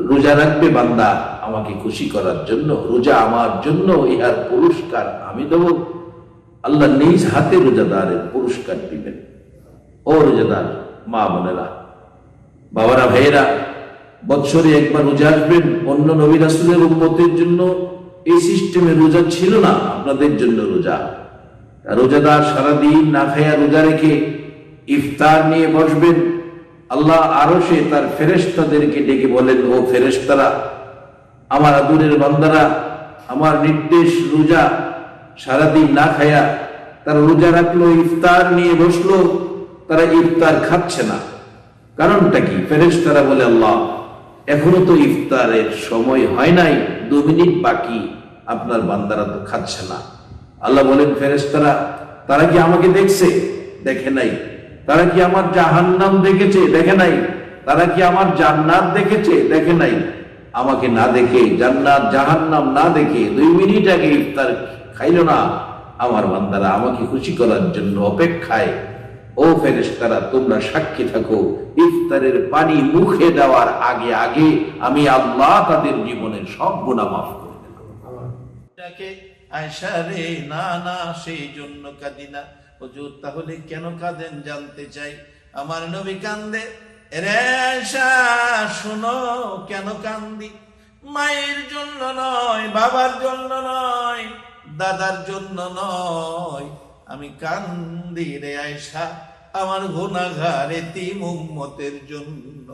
রোজা রাখবে বান্দা আমাকে খুশি করার জন্য, রোজা আমার জন্য, ইহার পুরস্কার আমি দেব। আল্লাহ নিজ হাতে রোজাদারের পুরস্কার দিবেন। ও রোজাদার মা বোনেরা, বাবারা, ভাইয়েরা, বৎসরে একবার রোজা আসবেন। অন্য নবী রাসূলের উম্মতের জন্য এই সিস্টেমে রোজা ছিল না, আপনাদের জন্য রোজা। রোজাদার সারাদিন না খায়া রোজা রেখে ইফতার নিয়ে বসবেন। আল্লাহ আরশে তার ফেরেশতাদেরকে ডেকে বলেন, ও ফেরেশতারা, আমার আদরের বান্দারা, আমার নির্দেশ রোজা, সারাদিন না খায়া তারা রোজা রাখলো, ইফতার নিয়ে বসলো, তারা ইফতার খাচ্ছে না। কারণটা কি? ফেরেশতারা বলে, আল্লাহ এখনো তো ইফতারের সময় হয় নাই, 2 মিনিট বাকি, আপনার বান্দারা তো খাচ্ছে না। আল্লাহ বলেন, ফেরেশতারা, তারা কি আমাকে দেখছে? দেখে নাই। তারা কি আমার জাহান্নাম দেখেছে? দেখে নাই। তারা কি আমার জান্নাত দেখেছে? দেখে নাই। আমাকে না দেখে, জান্নাত জাহান্নাম না দেখে 2 মিনিট আগে ইফতার খাইল না। আমার বান্দারা আমাকে খুশি করার জন্য অপেক্ষায়। ও ফেরেশতারা, তোমরা সাক্ষী থাকো, ইফতারের পানি মুখে দেওয়ার আগে আগে আমি আল্লাহ তাদের জীবনের সব গুনাহ মাফ করে দেব। আয়েশা রে, না না, সেই জন্য কাঁদি না। হুজুর তাহলে কেন কাঁদেন জানতে চাই। আমার নবী কান্দে। রে আয়েশা, শোনো কেন কান্দি। মায়ের জন্য নয়, বাবার জন্য নয়, দাদার জন্য নয়, আমি কান্দি রে আয়েশা আমার গুনাহগার এতিম উম্মতের জন্য।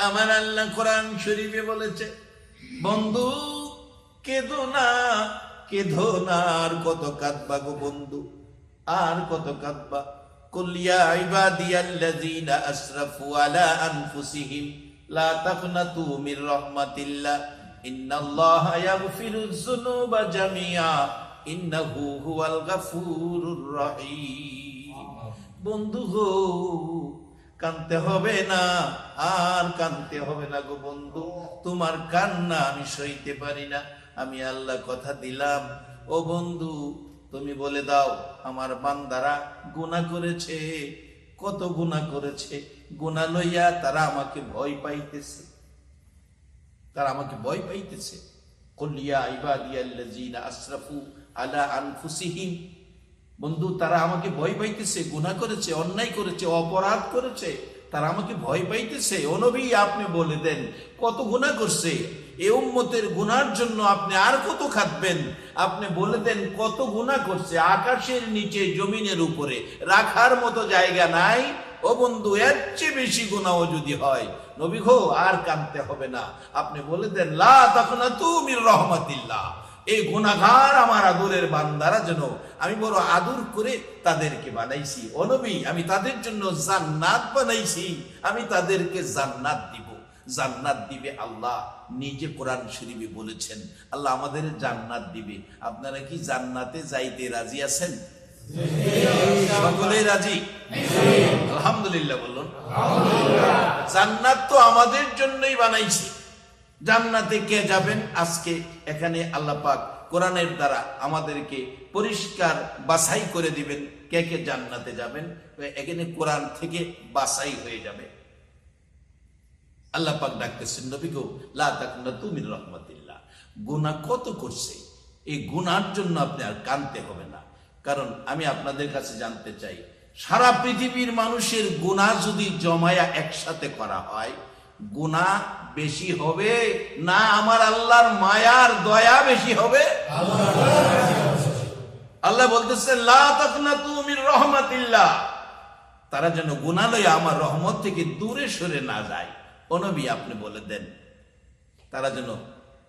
আমার আল্লাহ কোরআন শরীফে বলেছে, বন্ধু কেঁদো না, কেঁদো না, আর কত কাঁদবা গো বন্ধু, আর কত কাঁদবা। কুল ইয়া ইবাদিয়াল্লাযীনা আসরাফু আলা আনফুসিহিম লা তাকনাতু মির রাহমাতিল্লাহ ইন্নাল্লাহা ইয়াগফিরুয যুনুবা জামিআ ইন্নাহু হুয়াল গাফুরুর রহিম। বন্ধু গো, কাঁদতে হবে না, আর কাঁদতে হবে না গো বন্ধু, তোমার কান্না আমি সইতে পারি না। আমি আল্লাহ কথা দিলাম, ও বন্ধু তুমি বলে দাও, আমার বান্দারা গুনাহ করেছে, কত গুনাহ করেছে, গুনাহ লইয়া তারা আমাকে ভয় পাইতেছে, তারা আমাকে ভয় পাইতেছে। কুল ইয়া ইবাদিয়াল্লাযীনা আসরাফু আলা আনফুসিহিম, বন্ধু তারা আমাকে ভয় পাইতেছে, গুনাহ করেছে, অন্যায় করেছে, অপরাধ করেছে, তারা আমাকে ভয় পাইতেছে। ও নবী, আপনি বলে দেন কত গুনাহ করছে, এই উম্মতের গুনার জন্য আপনি আর কত খাটবেন। আপনি বলে দেন কত গুনাহ করছে, আকাশের নিচে জমিনের উপরে রাখার মতো জায়গা নাই। ও বন্ধু, এর চেয়ে বেশি গুনাহ যদি হয়, নবী গো আর কাঁদতে হবে না। আপনি বলে দেন লা তাকনাতু মির রাহমাতিল্লাহ, এই গুনাহগার আমার আদরের বান্দারা যেন আমি বড় আদর করে তাদেরকে বানাইছি। ও নবী, আমি তাদের জন্য জান্নাত বানাইছি, আমি তাদেরকে জান্নাত দিব। জান্নাত দিবে আল্লাহ নিজে কোরআন শরীফে বলেছেন, আল্লাহ আমাদের জান্নাত দিবে। আপনারা কি জান্নাতে যাইতে রাজি আছেন? সকলেই রাজি? আলহামদুলিল্লাহ বলুন। জান্নাত তো আমাদের জন্যই বানাইছি। জান্নাতে কে যাবেন? আজকে এখানে আল্লাহ পাক কোরআনের দ্বারা আমাদেরকে পরিষ্কার বাছাই করে দিবেন কে কে জান্নাতে যাবেন। এখানে কোরআন থেকে বাছাই হয়ে যাবে। আল্লাহ পাক ডাকতেছেন, নবী গো লা তাকনাতু মির রাহমাতিল্লাহ। গুনাহ কত করছে, এই গুনার জন্য আপনি আর কাঁদতে হবে না। কারণ আমি আপনাদের কাছে জানতে চাই, সারা পৃথিবীর মানুষের গুনাহ যদি জমায়া একসাথে করা হয়, গুনাহ বেশি হবে না আমার আল্লাহর মায়ার দয়া বেশি হবে? আল্লাহ বলতেছেন লা তাকনাতু মির রাহমাতিল্লাহ, তারা যেন গুনাহ লইয়া আমার রহমত থেকে দূরে সরে না যায়। ও নবী, আপনি বলে দেন তারা যেন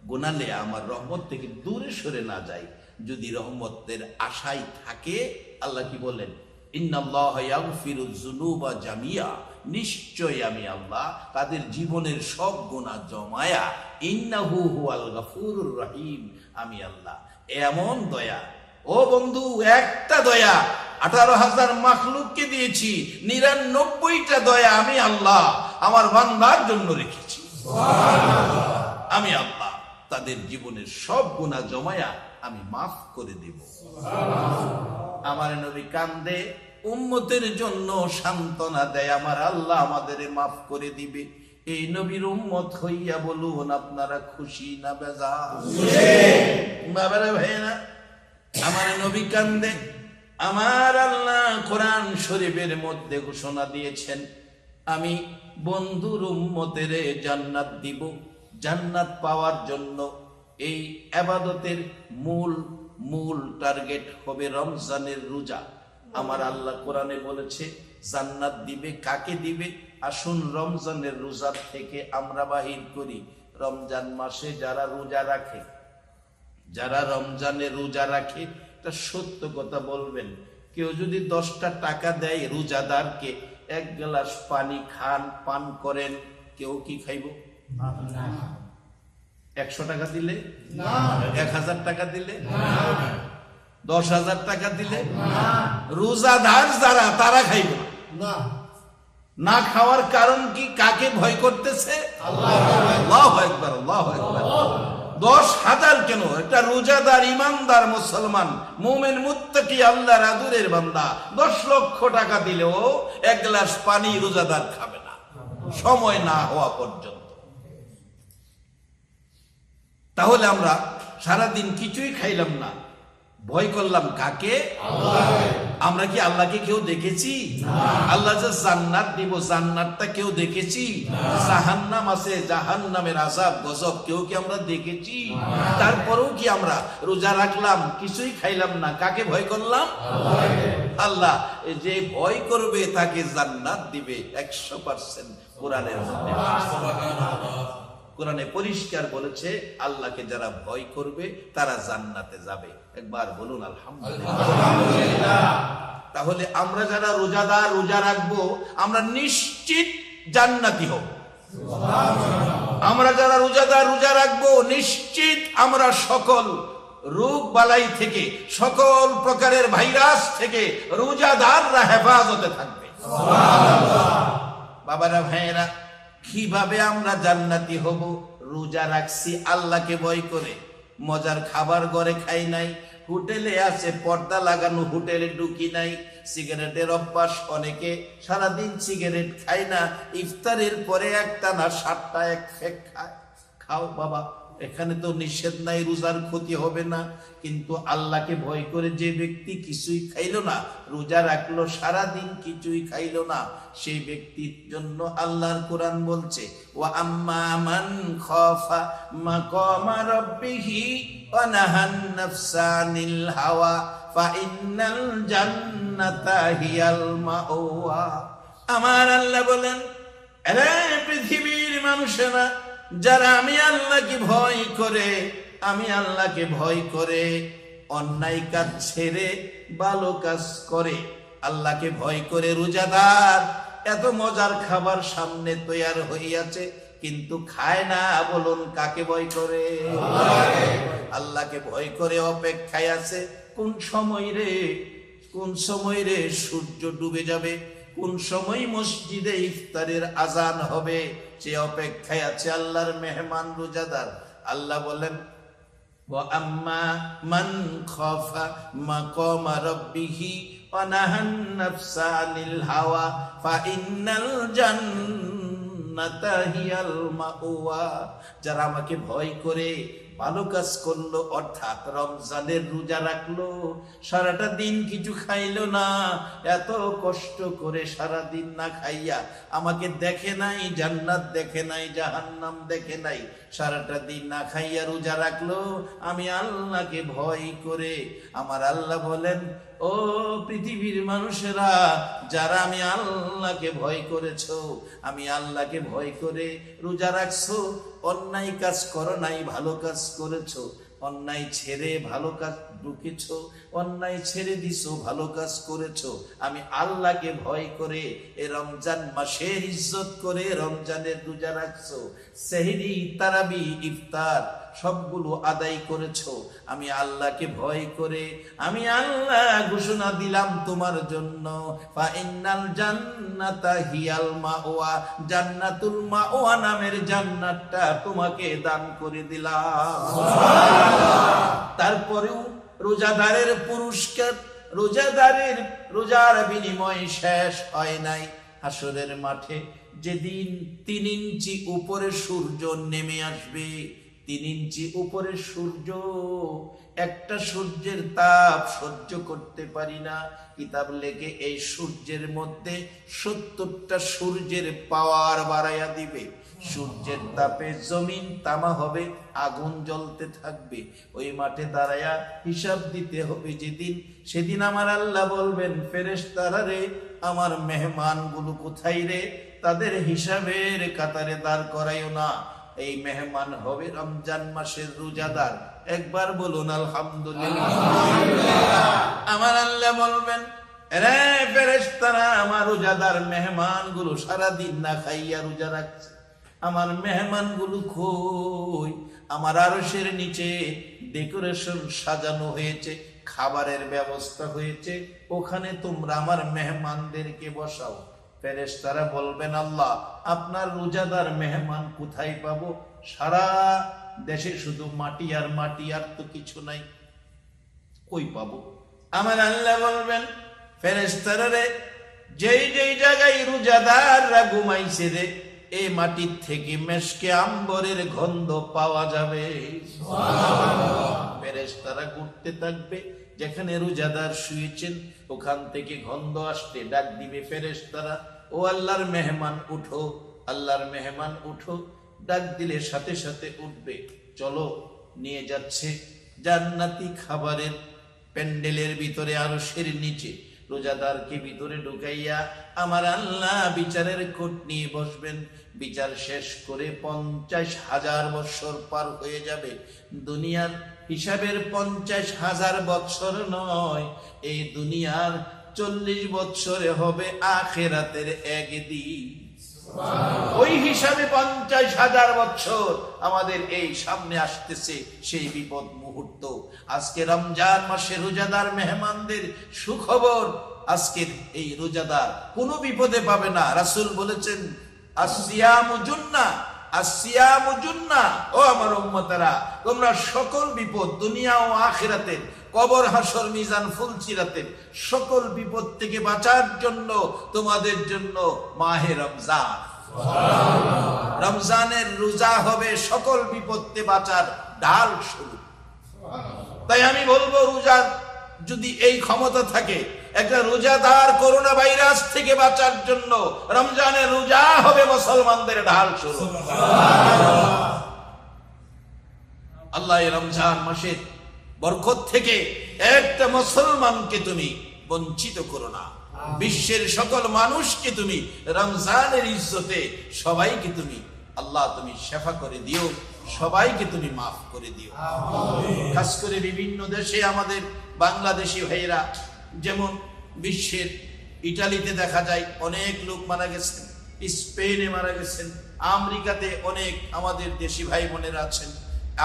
গুনাহ লইয়া আমার রহমত থেকে দূরে সরে না যায়। যদি রহমতের আশায় থাকে, আল্লাহ কি বলেন? ইন্নাল্লাহা ইয়াগফিরুয যুনুবা জামিআ, নিশ্চয় আমি আল্লাহ তাদের জীবনের সব গুনাহ জমায়া, ইন্নাহু হুয়াল গাফুরুর রহিম, আমি আল্লাহ এমন দয়া। ও বন্ধু, একটা দয়া 18,000 মাখলুককে দিয়েছি, 99টা দয়া আমি আল্লাহ আমার বান্দার জন্য রেখেছি। আমি আল্লাহ তাদের জীবনের সব গুনাহ জমায়া আমি মাফ করে দেব। আমার নবী কান্দে, উম্মতের জন্য সান্ত্বনা দেয়, আমার আল্লাহ আমাদের মাফ করে দিবে। এই নবীর উম্মত হইয়া বলুন আপনারা খুশি না বেজার? বাবারা ভাইয়েরা, আমার নবী কান্দে। আমার আল্লাহ কোরআন শরীফের মধ্যে ঘোষণা দিয়েছেন, আমি বন্ধুর উম্মতের জান্নাত দিব। জান্নাত পাওয়ার জন্য এই ইবাদতের মূল টার্গেট হবে রমজানের রোজা। আমার আল্লাহ কোরআনে বলেছে জান্নাত দিবে। কাকে দিবে? আসুন রমজানের রোজা থেকে আমরা বাহির করি। রমজান মাসে যারা রোজা রাখে, যারা রমজানে রোজা রাখে, এটা সত্য কথা বলবেন, কেউ যদি 10টা টাকা দেয় রোজাদারকে, 1 গ্লাস পানি খান, পান করেন, কেউ কি খাইব? 100 টাকা দিলে, 1000 টাকা দিলে, 10,000 টাকা দিলে, রোজাদার যারা তারা খাইব না। না খাওয়ার কারণ কি? কাকে ভয় করতেছে? আল্লাহু আকবার, আল্লাহু আকবার। 10,000 কেন? একটা রোজাদার ইমানদার মুসলমান মুমিন মুত্তাকি আল্লাহর আদরের বান্দা 10 লক্ষ টাকা দিলেও 1 গ্লাস পানি রোজাদার খাবে না, সময় না হওয়া পর্যন্ত। তাহলে আমরা সারাদিন কিছুই খাইলাম না, ভয় করলাম কাকে? আমরা কি আল্লাহকে কেউ দেখেছি? আল্লাহ যে জান্নাত দিব, জান্নাতটা কেউ দেখেছি? জাহান্নাম আছে, জাহান্নামের আযাব গজব কেউ কি আমরা দেখেছি? তারপরেও কি আমরা রোজা রাখলাম, কিছুই খাইলাম না, কাকে ভয় করলাম? আল্লাহ যে ভয় করবে তাকে জান্নাত দিবে 100%। কোরআনের মধ্যে, কোরআনে পরিষ্কার বলেছে আল্লাহকে যারা ভয় করবে তারা জান্নাতে যাবে। একবার বলুন আলহামদুলিল্লাহ। তাহলে আমরা যারা রোজাদার, রোজা রাখবো, আমরা নিশ্চিত জান্নাতি হব। আমরা যারা রোজাদার, রোজা রাখবো, নিশ্চিত আমরা সকল রোগ বালাই থেকে, সকল প্রকারের ভাইরাস থেকে রোজাদাররা হেফাজতে থাকবে। বাবারা ভাইয়েরা, কিভাবে আমরা জান্নাতি হব? রোজা রাখছি আল্লাহকে ভয় করে, মজার খাবার ঘরে খাই নাই, হোটেলে আছে পর্দা লাগানো, হোটেলে ঢুকি নাই, সিগারেটের অভ্যাস, অনেকে সারাদিন সিগারেট খায় না, ইফতারের পরে একটানা 7টা 1 ফেক খায়। খাও বাবা, এখানে তো নিষেধ নাই, রোজার ক্ষতি হবে না। কিন্তু আল্লাহকে ভয় করে যে ব্যক্তি কিছুই খাইলো না, রোজা রাখলো, সারাদিন কিছুই খাইলো না, সেই ব্যক্তির জন্য আল্লাহর কোরআন বলছে, ওয়া আম্মা মান খাফা মাকামা রাব্বিহি ওয়া নাহান নাফসা আনিল হাওয়া ফা ইন্নাল জান্নাতা হিয়াল মাওয়া। আমার আল্লাহ বলেন, আরে পৃথিবীর মানুষেরা, যারা আমি আল্লাহকে ভয় করে, আমি আল্লাহকে ভয় করে অন্যায় কাজ ছেড়ে ভালো কাজ করে, আল্লাহকে ভয় করে রোজাদার, এত মজার খাবার সামনে তৈয়ার হইয়াছে কিন্তু খায় না, বলুন কাকে ভয় করে? আল্লাহকে ভয় করে অপেক্ষায় আছে, কোন সময় রে সূর্য ডুবে যাবে, কোন সময় মসজিদে ইফতারের আজান হবে, সে অপেক্ষায় আছে আল্লাহর মেহমান রোজাদার। আল্লাহ বলেন, ওয়া আম্মা মান খাফা মাকামা রাব্বিহি ওয়া নাহান নাফসা আনিল হাওয়া ফা ইন্নাল জান্নাতা হিয়াল মাওয়া। যারা আমাকে ভয় করে ভালো কাজ করলো, অর্থাৎ রমজানের রোজা রাখলো, সারাটা দিন কিছু খাইলো না, এত কষ্ট করে সারা দিন না খাইয়া আমাকে দেখে নাই, জান্নাত দেখে নাই, জাহান্নাম দেখে নাই, সারাটা দিন না খাইয়া রোজা রাখলো, আমি আল্লাহকে ভয় করে। আমার আল্লাহ বলেন, ও পৃথিবীর মানুষেরা, যারা আমি আল্লাহকে ভয় করেছো, আমি আল্লাহকে ভয় করে রোজা রাখছো, অন্যায় কাজ করো নাই, ভালো কাজ করেছো, অন্যায় ছেড়ে ভালো কাজ ঢুকেছো, অন্যায় ছেড়ে দিছো, ভালো কাজ করেছো, আমি আল্লাহকে ভয় করে এ রমজান মাসের ইজ্জত করে রমজানের রোজা রাখছো, সেহরি, তারাবি, ইফতার সবগুলো আদায় করেছো, আমি আল্লাহকে ভয় করে আমি আল্লাহ ঘোষণা দিলাম তোমার জন্য, ফা ইন্নাল জান্নাতা হিয়াল মাওয়া, জান্নাতুল মাওয়া নামের জান্নাতটা তোমাকে দান করে দিলাম। তারপরেও রোজাদারের পুরস্কার, রোজার বিনিময় শেষ হয় নাই। হাসরের মাঠে যেদিন 3 ইঞ্চি উপরে সূর্য নেমে আসবে, 3 ইঞ্চি উপরে সূর্য, একটা সূর্যের তাপ সহ্য করতে পারি না। কিতাব লেখে এই সূর্যের মধ্যে 70টা সূর্যের পাওয়ার বাড়াইয়া দিবে। সূর্যের তাপে জমিন তামা হবে, আগুন জ্বলতে থাকবে। ওই মাঠে দাঁড়ায়া হিসাব দিতে হবে যেদিন, সেদিন আমার আল্লাহ বলবেন, ফেরেশতারা রে, আমার মেহমানগুলো কোথায় রে? তাদের হিসাবের কাতারে দাঁড় করাইও না। এই মেহমান হবে রমজান মাসের রোজাদার। একবার বলুন আলহামদুলিল্লাহ। আমার আল্লাহ বলবেন, রে ফেরেশতারা, আমার রোজাদার মেহমানগুলো সারাদিন না খাইয়া রোজা রাখছে, আমার মেহমানগুলো কই? আমার আরশের নিচে ডেকোরেশন সাজানো হয়েছে, খাবারের ব্যবস্থা হয়েছে, ওখানে তোমরা আমার মেহমানদেরকে বসাও। ফেরেশতারা বলবেন, আল্লাহ, আপনার রোজাদার মেহমান কোথায় পাবো? সারা দেশে শুধু মাটি আর মাটি, আর তো কিছু নাই, কই পাবো? আমার আল্লাহ বলবেন, ফেরেশতারা রে, যেই যেই জায়গায় রোজাদাররা ঘুমাইছে রে, এই মাটির থেকে মেশকে আম্বরের গন্ধ পাওয়া যাবে। ফেরেশতারা ঘুরতে থাকবে, যেখানে রোজাদার শুয়েছেন ওখান থেকে গন্ধ আসতে ডাক দিবে ফেরেশতারা, ও আল্লাহর মেহমান উঠো, আল্লাহর মেহমান উঠো। ডাক দিলে সাথে সাথে উঠবে, চলো নিয়ে যাচ্ছে জান্নাতি খাবারের প্যান্ডেলের ভিতরে, আরশের নিচে রোজাদারকে ভিতরে ঢুকাইয়া আমার আল্লাহ বিচারের কোট নিয়ে বসবেন। বিচার শেষ করে 50,000 বৎসর পার হয়ে যাবে। দুনিয়ার হিসাবের 50,000 বৎসর নয়, এই দুনিয়ার 40 বৎসরে হবে আখিরাতের একদিন। ওই হিসাবে 50,000 বৎসর আমাদের এই সামনে আসতেছে, সেই বিপদ মুহূর্ত। আজকে রমজান মাসে রোজাদার মেহমানদের সুখবর, আজকের এই রোজাদার কোনো বিপদে পাবে না। রাসূল বলেছেন, আসিয়ামু জুন্নাহ, আসিয়ামু জুন্নাহ। ও আমার উম্মতেরা, তোমরা সকল বিপদ দুনিয়া ও আখিরাতের, কবর হাসর মিজান ফুলসিরাতের সকল বিপদ থেকে বাঁচার জন্য তোমাদের জন্য মাহে রমজান। রমজানের রোজা হবে সকল বিপদে বাঁচার ঢাল স্বরূপ। তাই আমি বলবো, রোজার যদি এই ক্ষমতা থাকে, একটা রোজাদার করোনা ভাইরাস থেকে বাঁচার জন্য রমজানের রোজা হবে মুসলমানদের ঢাল স্বরূপ। আল্লাহ এই রমজান মাসের বরকত থেকে একটা মুসলমানকে তুমি বঞ্চিত করো না। বিশ্বের সকল মানুষকে তুমি রমজানের ইজ্জতে সবাইকে তুমি আল্লাহ তুমি শেফা করে দিও, সবাইকে তুমি মাফ করে দিও। খাস করে বিভিন্ন দেশে আমাদের বাংলাদেশি ভাইরা, যেমন বিশ্বের ইটালিতে দেখা যায় অনেক লোক মারা গেছেন, স্পেনে মারা গেছেন, আমেরিকাতে অনেক আমাদের দেশি ভাই বোনেরা আছেন,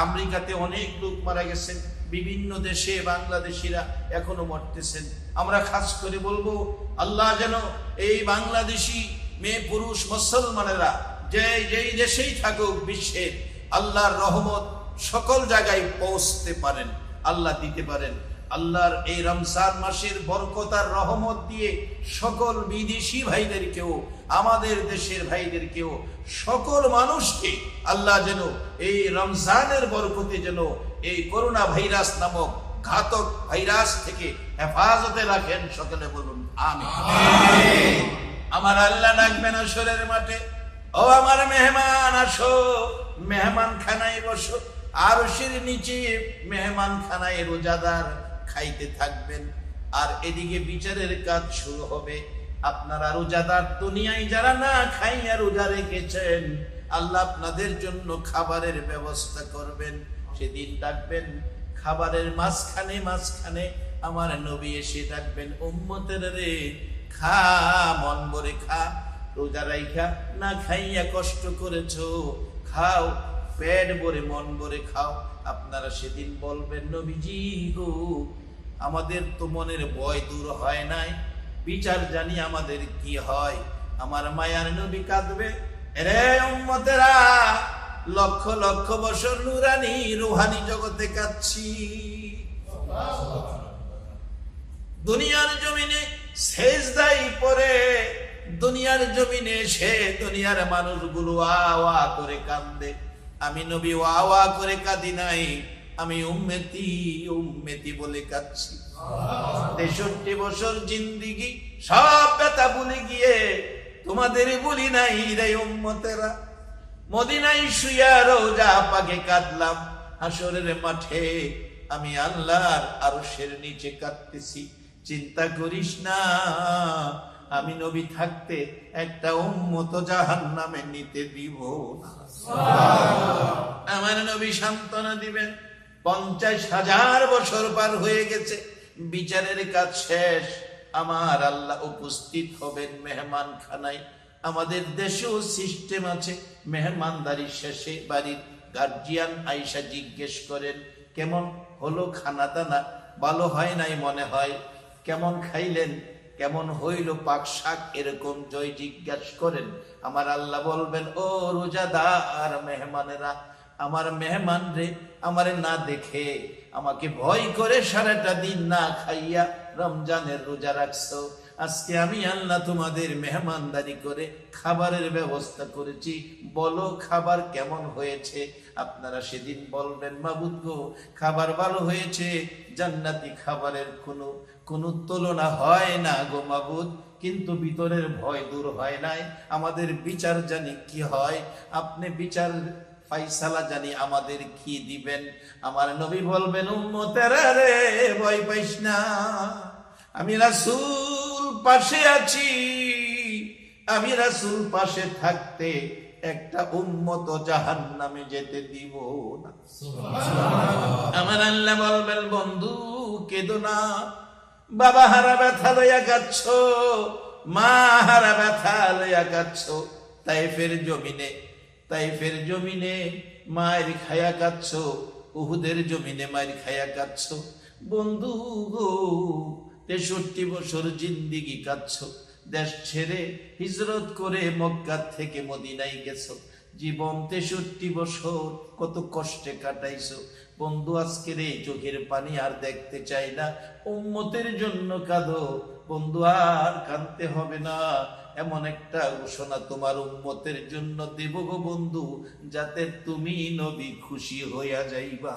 আমেরিকাতে অনেক লোক মারা গেছেন, বিভিন্ন দেশে বাংলাদেশিরা এখনো মরতেছেন। আমরা খাস করে বলবো, আল্লাহ যেন এই বাংলাদেশি মেয়ে পুরুষ মুসলমানেরা যেই দেশেই থাকুক বিশ্বের, আল্লাহর রহমত সকল জায়গায় পৌঁছতে পারেন, আল্লাহ দিতে পারেন। আল্লাহর এই রমজান মাসের বরকত আর রহমত দিয়ে সকল বিদেশি ভাইদেরকেও, আমাদের দেশের ভাইদেরকেও, সকল মানুষকে আল্লাহ যেন এই রমজানের বরকতে যেন এই করোনা ভাইরাস নামক ঘাতক ভাইরাস থেকে হেফাজতে রাখেন। সকলে বলুন আমিন। আমার আল্লাহ ডাকবেন আসরের মাঠে, ও আমার মেহমান আসো, মেহমান খানায় বসো। আরশের নিচে মেহমান খানায় রোজাদার খাইতে থাকবেন, আর এদিকে বিচারের কাজ শুরু হবে। আপনারা রোজাদার দুনিয়ায় যারা না খাইয়া রোজা রেখেছেন, আল্লাহ আপনাদের জন্য খাবারের ব্যবস্থা করবেন। সেদিন ডাকবেন, খাবারের মাঝখানে মাঝখানে আমার নবী এসে ডাকবেন, উম্মতের রে, খা, মন ভরে খা, রোজা রাইখা না খাইয়া কষ্ট করেছো, খাও, পেট ভরে মন ভরে খাও। আপনারা সেদিন বলবেন, নবীজি গো, আমাদের তো মনের ভয় দূর হয় নাই, বিচার জানি আমাদের কি হয়। আমার মায়ার নবী কাঁদবে, রে উম্মতেরা, লক্ষ লক্ষ বছর নুরানি রুহানি জগতে কাঁদছি, দুনিয়ার জমিনে সেজদাই পড়ে দুনিয়ার জমিনে এসে দুনিয়ার মানুষগুলো ওয়া করে কান্দে, আমি নবী ওয়া করে কাঁদি নাই, আমি উম্মতি উম্মতি বলে কাঁদছি। 63 বছর জিন্দিগি সব ব্যথা ভুলে গিয়ে তোমাদের বলি নাই রে উম্মতেরা, মদিনায় শুইয়া রোজা পাকে কাঁদলাম, হাসরের মাঠে আমি আল্লাহর আরশের নিচে কাঁদতেছি। চিন্তা করিস না, আমি নবী থাকতে একটা উম্মত জাহান্নামে নিতে দিব না। আমার নবী সান্ত্বনা দিবেন। 50,000 বছর পার হয়ে গেছে, বিচারের কাজ শেষ, আমার আল্লাহ উপস্থিত হবেন মেহমান খানায়। আমাদের দেশেও সিস্টেম আছে, মেহমানদারি শেষে বাড়ির গার্জিয়ান আইসা জিজ্ঞেস করেন কেমন হলো খানা দানা, ভালো হয় নাই মনে হয়, কেমন খাইলেন, কেমন হইল পাক শাক, এরকম জয় জিজ্ঞাসা করেন। আমার আল্লাহ বলবেন, ও রোজাদার মেহমানেরা, আমার মেহমান রে আমারে না দেখে আমাকে ভয় করে সারাটা দিন না খাইয়া রমজানের রোজা রাখছো, আজকে আমি আল্লাহ তোমাদের মেহমানদারি করে খাবারের ব্যবস্থা করেছি, বলো খাবার কেমন হয়েছে। আপনারা সেদিন বলবেন, মাবুদ গো খাবার ভালো হয়েছে, জান্নাতি খাবারের কোনো তুলনা হয় না গো মাবুদ, কিন্তু ভিতরের ভয় দূর হয় নাই। আমাদের বিচার জানি কি হয়, আপনি বিচার ফাইসালা জানি আমাদের কি দিবেন। আমার নবী বলবেন, উম্মতেরা রে ভয় পাইস না, আমি রাসূল পাশে আছি, আমি রাসূল পাশে থাকতে একটা উম্মত জাহান্নামে যেতে দিব না। আমার আল্লাহ বলবেন, বন্ধু কেঁদো না, বাবা হারা ব্যথা লইয়া কাঁদছ, মা হারা ব্যথা লইয়া কাঁদছ, তাইফের জমিনে মায়ের খায়া কাঁদছ, উহুদের জমিনে মায়ের খায়া কাঁদছ। বন্ধু গো 63 বছর জিন্দিগি কাঁদছ, দেশ ছেড়ে হিজরত করে মক্কা থেকে মদিনায় গেছ, জীবন 63 বছর কত কষ্টে কাটাইছো। বন্ধু আজকের এই চোখের পানি আর দেখতে চাই না, উম্মতের জন্য কাঁদো বন্ধু, আর কাঁদতে হবে না। এমন একটা ঘোষণা তোমার উম্মতের জন্য দেব গো বন্ধু, যাতে তুমি নবী খুশি হইয়া যাইবা।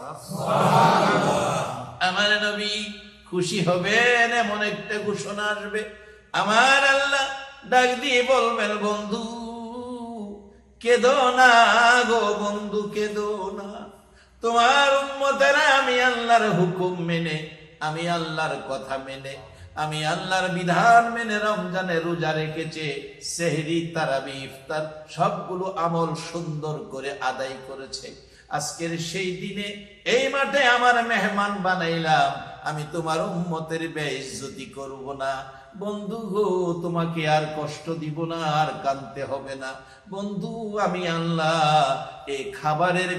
আমার নবী খুশি হবেন, এমন একটা ঘোষণা আসবে। আমার আল্লাহ ডাক দিয়ে বলবেন, বন্ধু কেঁদো না গো বন্ধু, কেঁদো না। তোমার উম্মতেরা আমি আল্লাহর হুকুম মেনে, আমি আল্লাহর কথা মেনে, আমি আল্লাহর বিধান মেনে রমজানে রোজা রেখেছে, সেহরি তারাবি ইফতার সবগুলো আমল সুন্দর করে আদায় করেছে। আজকের সেই দিনে এই মাঠে আমার মেহমান বানাইলাম, আমি তোমার উম্মতের বেইজ্জতি করব না বন্ধু গো, তোমাকে আর কষ্ট দিব না, আর কাঁদতে হবে না বন্ধু। আমি আল্লাহ এই খাবারের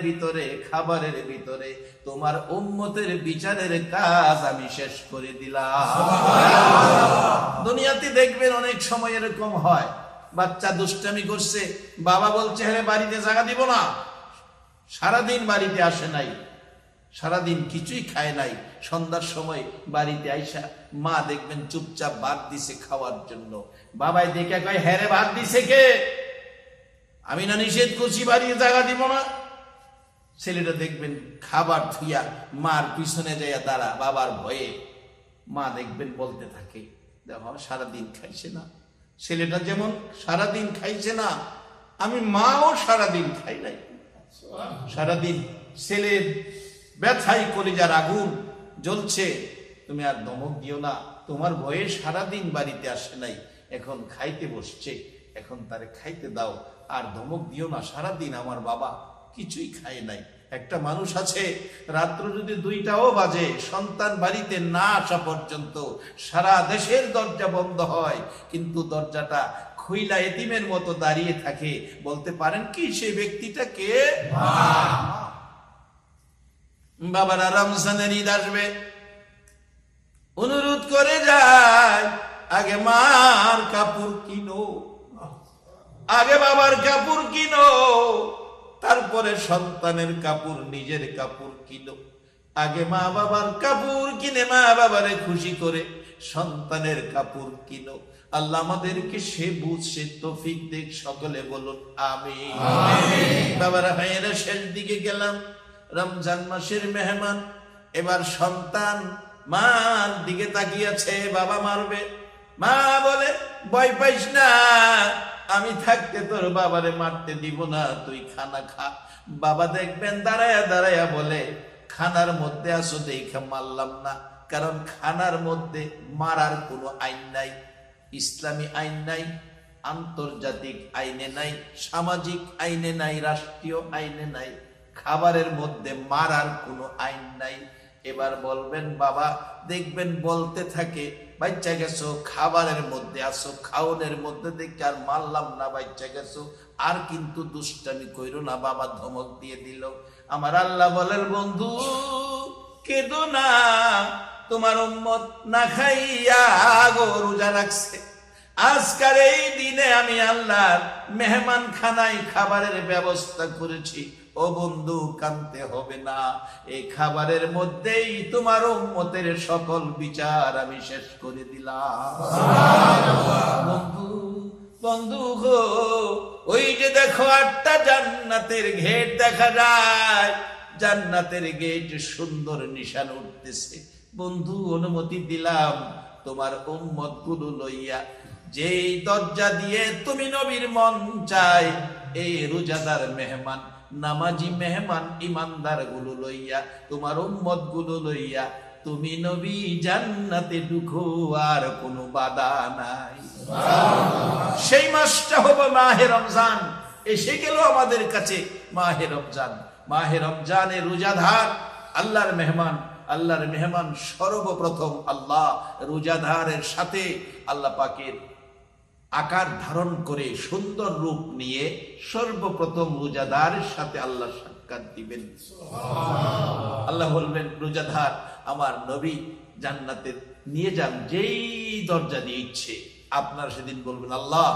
ভিতরে তোমার উম্মতের বিচারের কাজ আমি শেষ করে দিলাম। দুনিয়াতে দেখবেন অনেক সময় এরকম হয়, বাচ্চা দুষ্টামি করছে, বাবা বলছে হ্যাঁ বাড়িতে জায়গা দিব না, সারাদিন বাড়িতে আসে নাই, সারাদিন কিছুই খায় নাই, সন্ধ্যার সময় বাড়িতে আইসা মা দেখবেন চুপচাপ ভাত দিছে খাওয়ার জন্য। বাবাই দেখে কয়, হ্যাঁ রে ভাত দিছে কে, আমি না নিষেধ করছি বাড়িতে জায়গা দিব না। ছেলেটা দেখবেন খাবার থুইয়া মার পিছনে যাইয়া দাঁড়া, বাবার ভয়ে। মা দেখবেন বলতে থাকে, দেখো সারাদিন খাইছে না, ছেলেটা যেমন সারাদিন খাইছে না, আমি মাও সারাদিন খাই নাই। সারাদিন ছেলের ব্যথাই কলিজার আগুন জ্বলছে, তুমি আর ধমক দিও না, তোমার ভয়ে সারাদিন বাড়িতে আসে নাই, এখন খাইতে বসছে, এখন তারে খাইতে দাও, আর ধমক দিও না, সারাদিন আমার বাবা কিছুই খায় নাই। একটা মানুষ আছে রাত্র যদি 2টাও বাজে, সন্তান বাড়িতে না আসা পর্যন্ত সারা দেশের দরজা বন্ধ হয়, কিন্তু দরজাটা খুইলা এতিমের মতো দাঁড়িয়ে থাকে। বলতে পারেন কি সেই ব্যক্তিটা কে? বাবারা রমজানের ঈদ আসবে, অনুরোধ করে যায়, আগে মার কাপড় কিনো, আগে বাবার কাপড় কিনো, তারপরে সন্তানের কাপড়, নিজের কাপড় কিনো। আগে মা বাবার কাপড় কিনে মা বাবারে খুশি করে সন্তানের কাপড় কিনো। আল্লাহ আমাদেরকে সে বুঝ সে তৌফিক দেখ, সকলে বলুন আমিন। বাবারা ভাইয়েরা, শেষ দিকে গেলাম, রমজান মাসের মেহমান। এবার সন্তান মার দিকে তাকিয়েছে, বাবা মারবে। মা বলে, ভয় পাইস না, আমি থাকতে তোর বাবারে মারতে দিব না, তুই খানা খা। বাবা দেখবেন দাঁড়ায়া দাঁড়ায়া বলে, খানার মধ্যে আসো দেখে মারলাম না, কারণ খানার মধ্যে মারার কোনো আইন নাই, ইসলামী আইন নাই, আন্তর্জাতিক আইনে নাই, সামাজিক আইনে নাই, রাষ্ট্রীয় আইনে নাই, খাবারের মধ্যে মারার কোনো আইন নাই। এবার বলবেন বাবা, দেখবেন বলতে থাকে, বাচ্চা গেছো, খাবারের মধ্যে আসো, খাওনের মধ্যে দেখে আর মারলাম না, বাচ্চা গেছো, আর কিন্তু দুষ্টামি কইরো না। বাবা ধমক দিয়ে দিল। আমার আল্লাহ বলেন, বন্ধু কেঁদো না, তোমার উম্মত না খাইয়া গো রোজা রাখছে। আজকের এই দিনে আমি আল্লাহর মেহমান খানায় খাবারের ব্যবস্থা করেছি। ও বন্ধু, কানতে হবে না, এই খাবারের মধ্যেই তোমার উম্মতের সকল বিচার আমি শেষ করে দিলাম। বন্ধু বন্ধু গো, ওই যে দেখো 8টা জান্নাতের গেট দেখা যায়, জান্নাতের গেট সুন্দর নিশান উঠতেছে। বন্ধু, অনুমতি দিলাম তোমার উম্মত গুলো লইয়া যেই দরজা দিয়ে তুমি নবীর মন চায়, এই রোজাদার মেহমান, নামাজি মেহমান, ইমানদার গুলো লইয়া, তোমার উম্মত গুলো লইয়া তুমি নবী জান্নাতে ঢুকো, আর কোনো বাধা নাই। সেই মাসটা হবে মাহে রমজান। এসে গেল আমাদের কাছে মাহে রমজান। মাহে রমজানে রোজাদার আল্লাহর মেহমান। আল্লাহর মেহমান সর্বপ্রথম আল্লাহ রোজাদারের সাথে আল্লাহ পাকের আকার ধারণ করে সুন্দর রূপ নিয়ে সর্বপ্রথম রোজাদারের সাথে আল্লাহ সাক্ষাৎ দিবেন। আল্লাহ বলবেন, রোজাদার আমার নবী জান্নাতে নিয়ে যান যেই দরজা দিয়ে ইচ্ছে। আপনার সেদিন বলবেন, আল্লাহ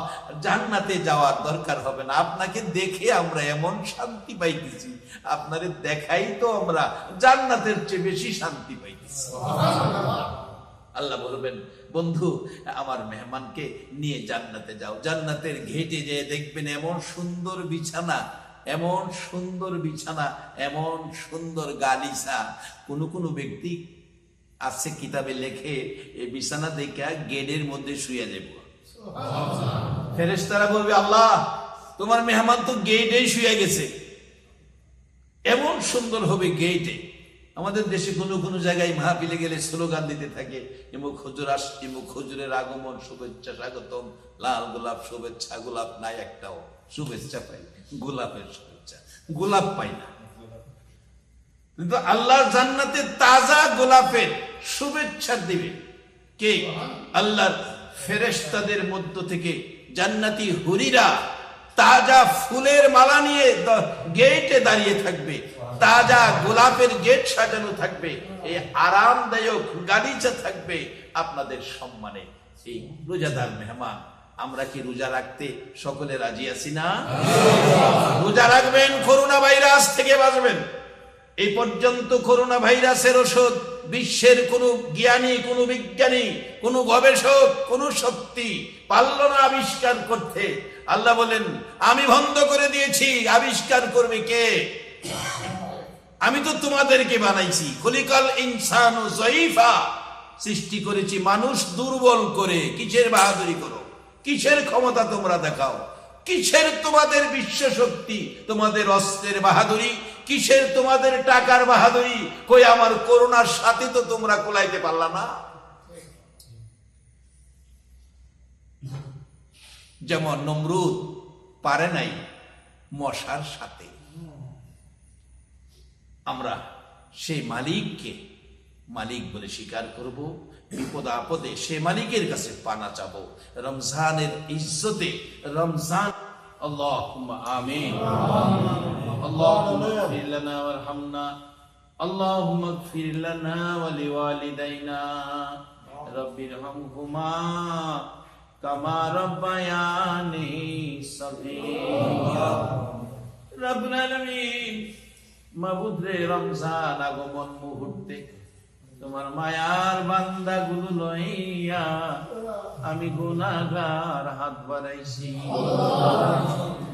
জান্নাতে যাওয়ার দরকার হবে না, আপনাকে দেখে আমরা এমন শান্তি পাইতেছি, আপনারে দেখাই তো আমরা জান্নাতের চেয়ে বেশি শান্তি পাইতেছি। আল্লাহ বলবেন, বন্ধু আমার মেহমানকে নিয়ে জান্নাতে যাও। জান্নাতের ঘেটে যেয়ে দেখবেন এমন সুন্দর বিছানা, এমন সুন্দর বিছানা, এমন সুন্দর গালিচা। কোন ব্যক্তি আছে কিতাবে লেখে, এই বিছানা দেখে গেটের মধ্যে শুয়ে যাব। ফেরেশতারা বলবে, আল্লাহ তোমার মেহমান তো গেটেই শুয়ে গেছে, এমন সুন্দর হবে গেটে। আমাদের দেশে কোনো জায়গায় মাহফিলে গেলে স্লোগান দিতে থাকে, ইমুক হুজুর আস, ইমুক হুজুরের আগমন, শুভেচ্ছা স্বাগতম, লাল গোলাপ শুভেচ্ছা। গোলাপ নাই একটাও, শুভেচ্ছা পাই, গোলাপের শুভেচ্ছা, গোলাপ পাই না। কিন্তু আল্লাহ জান্নাতে তাজা গোলাপের শুভেচ্ছা দিবে কে? আল্লাহর ফেরেশতাদের মধ্য থেকে জান্নাতি হুরিরা তাজা ফুলের মালা নিয়ে গেটে দাঁড়িয়ে থাকবে, তাজা গোলাপের গেট সাজানো থাকবে, এই আরামদায়ক গালিচা থাকবে আপনাদের সম্মানে। এই রোজাদার মেহমান, আমরা কি রোজা রাখতে সকলে রাজি আছি না? রোজা রাখবেন, করোনা ভাইরাস থেকে বাঁচবেন। এই পর্যন্ত করোনা ভাইরাসের ওষুধ বিশ্বের কোন জ্ঞানী, কোন বিজ্ঞানী, কোন গবেষক, কোন শক্তি পারল না আবিষ্কার করতে। আল্লাহ বলেন, আমি বন্ধ করে দিয়েছি, আবিষ্কার করবে কে? আমি তো তোমাদেরকে বানাইছি। খলিকাল ইনসানু যায়ীফা, সৃষ্টি করেছি মানুষ দুর্বল করে। কিসের বাহাদুরি করো? কিসের ক্ষমতা তোমরা দেখাও? কিসের তোমাদের বিশ্ব শক্তি, তোমাদের অস্ত্রের বাহাদুরি? কিসের তোমাদের টাকার বাহাদুরি? কই আমার করোনার সাথে তো তোমরা কোলাইতে পারলা না। যেমন নমরুদ পারে নাই মশার সাথে। আমরা সেই মালিককে মালিক বলে স্বীকার করব, বিপদ আপদে সে মালিকের কাছে পানা চাবো। রমজানের ইজ্জতে রমজান, আল্লাহুম্মা আমিন। আল্লাহুম্মা ইগফির লানা ওয়ারহামনা, আল্লাহুম্মা ইগফির লানা ওয়া লিওয়ালিদাইনা, রাব্বিরহামহুমা কামা রাব্বায়ানি সগীরা। রব্বুল আলামিন, মাবুদ রে, রমজান আগমন মুহূর্তে তোমার মায়ার বান্দাগুলো লইয়া আমি গুনাহগার হাত বাড়াইছি।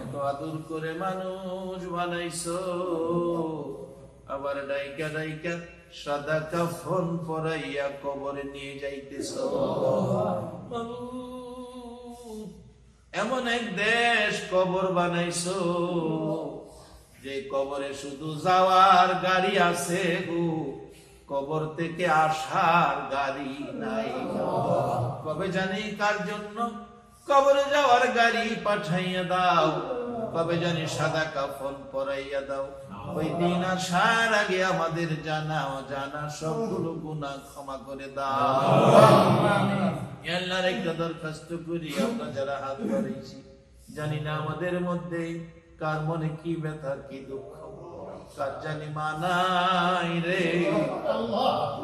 এত আদর করে মানুষ বানাইছো, আবার ডাইকা ডাইকা সাদা কাফন পরাইয়া কবরে নিয়ে যাইতেছো। এমন এক দেশ কবর বানাইছো যে কবরে শুধু যাওয়ার গাড়ি আছে গো, কবর থেকে আসার গাড়ি নাই। কবে জানি কার জন্য কবরে যাওয়ার গাড়ি পাঠাইয়া দাও, কবে জানি সাদা কাফন পরাইয়া দাও। ওই দিন আসার আগে আমাদের জানা অজানা সবগুলো গুনাহ ক্ষমা করে দাও। আল্লাহর একটা দরখাস্ত করি, আমরা যারা হাত বাড়াইছি জানি না আমাদের মধ্যে কার মনে কি ব্যথা কি দুঃখ, কার জানি মা নাই রে,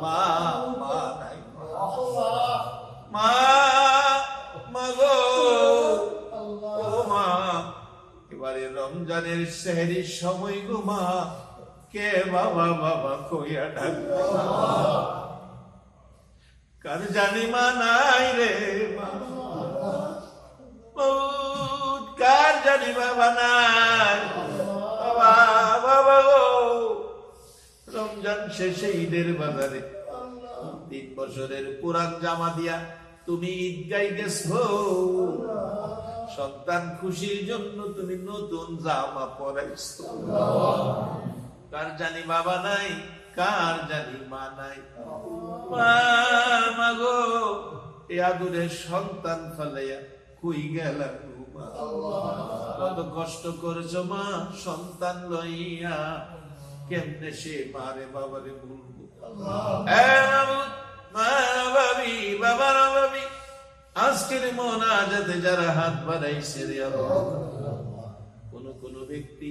মা মা নাই, মা মা গো, ও মা, এবারে রমজানের সেহরির সময় গো মা, কে বাবা বাবা কইয়া ডাকবে, কার জানি মা নাই রে, কার জানি বাবা নাই, বাবা বাবা গো। রমজান শেষে ঈদের বাজারে 3 বছরের পুরান জামা দিয়া তুমি ঈদগায় গেছো, সন্তান খুশির জন্য তুমি নতুন জামা পরাইছো। কার জানি বাবা নাই, কার জানি মা নাই, মা গো, এ আদুরের সন্তান ফলাইয়া কই গেলা মা, কত কষ্ট করেছো মা সন্তান লইয়া, কেমনে সে মারে বাবারে বলবো। মা ভাবি, বাবার ভাবি, আজকের মোনাজাতে যারা হাত বাড়াইছে রে আল্লাহ, কোন ব্যক্তি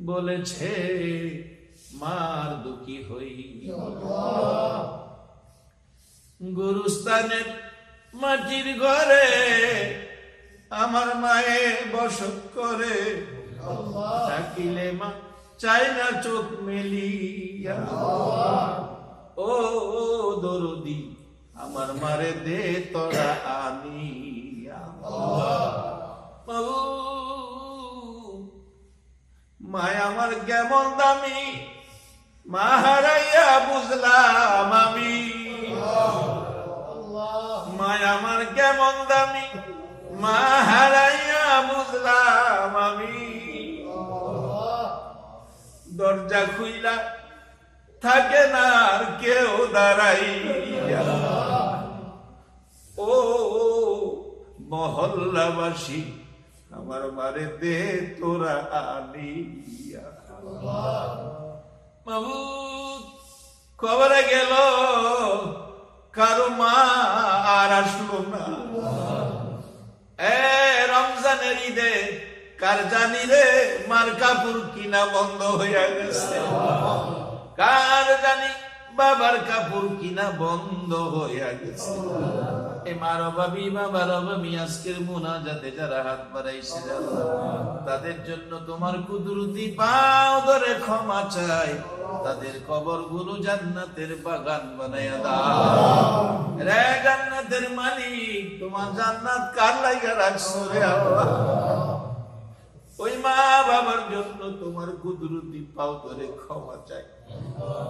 বলেছে মার দুঃখী হই, গুরুস্থানের মাটির ঘরে আমার মায়ে বসত করে, ডাকিলে মা চাই না চোখ মেলিয়া, ও দরদি আমার মারে দে তোরা আনিয়া। মায় আমার কেমন দামি, মা হারাইয়া বুঝলাম আমি, মায় আমার কেমন দামি, মা হারাইয়া বুঝলাম আমি। দরজা খুইলা থাকে না আর কেউ দাঁড়াইয়া, ও মহল্লাবাসী আমার মারে দে তোরা আনিয়া। মাবুদ কবরে গেল, কারো মা আর আসলো না। রমজানের ঈদে কার জানি রে মার কাপড় কিনা বন্ধ হইয়া গেছে, কার জানি বাবার কাপড় কিনা বন্ধ হইয়া গেছে। এই মার অভাবী বাবার অভাবী আজকের মোনাজাতে যারা হাত বাড়াইছে তাদের জন্য তোমার কুদরতি পাও ধরে ক্ষমা চাই, তাদের কবর গুলো জান্নাতের বাগান বানাইয়া দাও রে জান্নাতের মালিক। তোমার জান্নাত কার লাইগা রাখছো রে আল্লাহ, ওই মা বাবার জন্য তোমার কুদরতি পাও ধরে ক্ষমা চাই,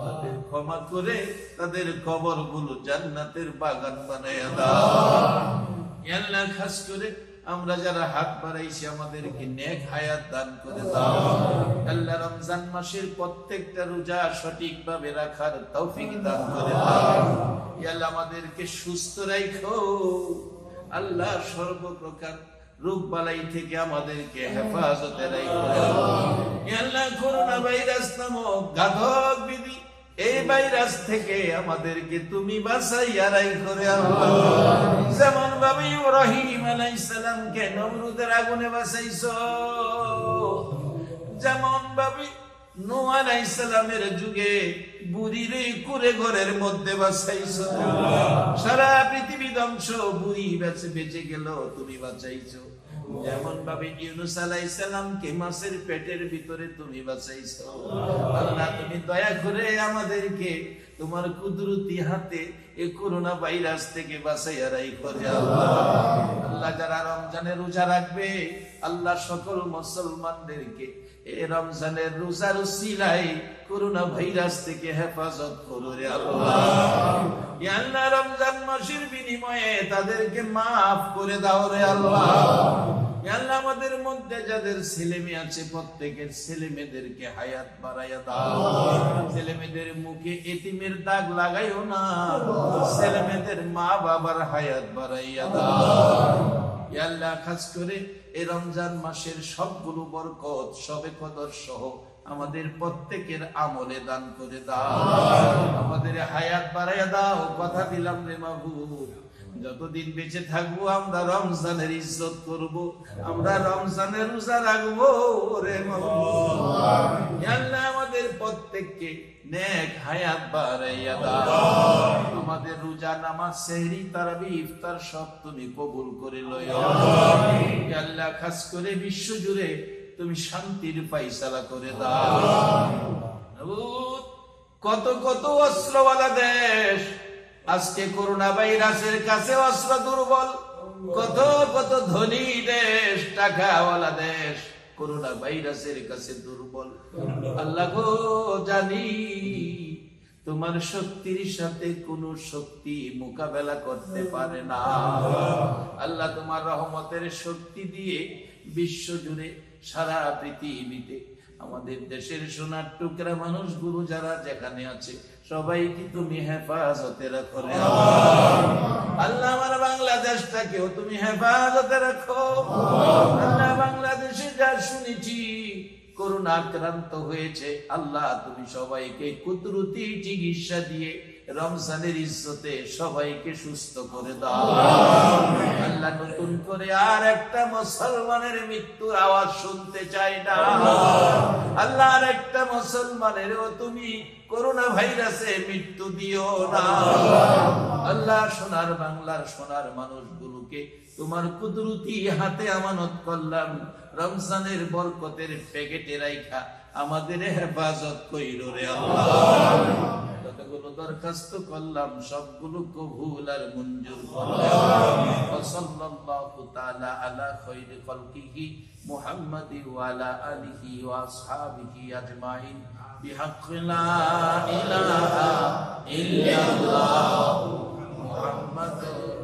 তাদের ক্ষমা করে তাদের কবর গুলো জান্নাতের বাগান বানাইয়া দাও। আল্লাহ খাস করে আমরা যারা হাত বাড়াইছি আমাদেরকে নেক হায়াত দান করে দাও। আল্লাহ রমজান মাসের প্রত্যেকটা রোজা সঠিকভাবে রাখার তৌফিক দান করে দাও। আল্লাহ আমাদেরকে সুস্থ রাখো আল্লাহ, সর্বপ্রকার রোগ বালাই থেকে আমাদেরকে হেফাজতে রাখো আল্লাহ। করোনা ভাইরাস নামক ঘাতক বিধি এই ভাইরাস থেকে আমাদেরকে তুমি বাঁচাইয়া রাখো রে আল্লাহ। যেমন ভাবে ইব্রাহিম আলাইহিস সালামকে নমরুদের আগুনে বাঁচাইছো, যেমন ভাবে নূহ আলাইহিস সালামের যুগে বুড়িরে কুঁড়ে ঘরের মধ্যে বাঁচাইছো, সারা পৃথিবী ধ্বংস বুড়ি বেঁচে বেঁচে গেল তুমি বাঁচাইছো। যেমন ভাবে ইউনূস আলাইহিস সালামকে মাছের পেটের ভিতরে তুমি বাঁচাইছো, আল্লাহ তুমি দয়া করে আমাদেরকে তোমার কুদরতি হাতে এই করোনা ভাইরাস থেকে বাঁচাইয়া রাখো রে আল্লাহ। আল্লাহ যারা রমজানে রোজা রাখবে, আল্লাহ সকল মুসলমানদেরকে এই রমজানের রোজার উসিলায় করোনা ভাইরাস থেকে হেফাজত করো রে আল্লাহ। ইয়া আল্লাহ, রমজান মাসের বিনিময়ে তাদেরকে মাফ করে দাও রে আল্লাহ। ইয়া আল্লাহ, আমাদের মধ্যে যাদের ছেলে মেয়ে আছে প্রত্যেকের ছেলে মেয়েদেরকে হায়াত বাড়াইয়া দাও। ছেলে মেয়েদের মুখে এতিমের দাগ লাগাইও না, ছেলে মেয়েদের মা বাবার হায়াত বাড়াইয়া দাও। ইয়া আল্লাহ, খাস করে এই রমজান মাসের সবগুলো বরকত সবে কদর সহ আমাদের প্রত্যেকের আমলে দান করে দাও, আমাদের হায়াত বাড়াইয়া দাও। কথা দিলাম রে মাহবুব, যতদিন বেঁচে থাকবো আমরা রমজানের ইজ্জত করব, আমরা রমজানের রোজা রাখবো রে মাহবুব। ইয়া আল্লাহ, আমাদের প্রত্যেককে নেক হায়াত বাড়াইয়া দাও। আমাদের রোজা, নামাজ, সেহরি, তারাবি, ইফতার সব তুমি কবুল করে লইও। ইয়া আল্লাহ, খাস করে বিশ্ব জুড়ে তুমি শান্তির ফায়সালা করে দাও। কত কত অস্ত্রওয়ালা দেশ আজকে করোনা ভাইরাসের কাছে অস্ত্র দুর্বল, কত কত ধনী দেশ, টাকাওয়ালা দেশ করোনা ভাইরাসের কাছে দুর্বল। আল্লাহ গো, জানি তোমার শক্তির সাথে কোন শক্তি মোকাবেলা করতে পারে না। আল্লাহ, তোমার রহমতের শক্তি দিয়ে বিশ্ব জুড়ে সারা পৃথিবীতে আমাদের দেশের সোনার টুকরা মানুষগুলো যারা যেখানে আছে সবাইকে তুমি হেফাজতে রাখো রে আল্লাহ। আমার বাংলাদেশটাকেও তুমি হেফাজতে রাখো আল্লাহ। বাংলাদেশে যা শুনেছি করোনা আক্রান্ত হয়েছে, আল্লাহ তুমি সবাইকে কুদরতি চিকিৎসা দিয়ে রমজানের ইজ্জতে সবাইকে সুস্থ করে দাও আল্লাহ। নতুন করে আর একটা মুসলমানের মৃত্যুর আওয়াজ শুনতে চাই না আল্লাহ। আর একটা মুসলমানেরও তুমি করোনা ভাইরাসে মৃত্যু দিও না আল্লাহ। সোনার বাংলার সোনার মানুষগুলোকে তোমার কুদরতি হাতে আমানত করলাম, রমজানের বরকতের প্যাকেটে রাইখা আমাদের হেফাজত কইরো রে আল্লাহ। যতগুলো দরখাস্ত করলাম সবগুলো কবুল আর মঞ্জুর করো। সাল্লাল্লাহু তাআলা আলা খায়রি খালকিহি মুহাম্মাদি ওয়া আলা আলিহি ওয়া আসহাবিহি আজমাইন বিহাক্কি লা ইলাহা ইল্লাল্লাহ মুহাম্মাদুর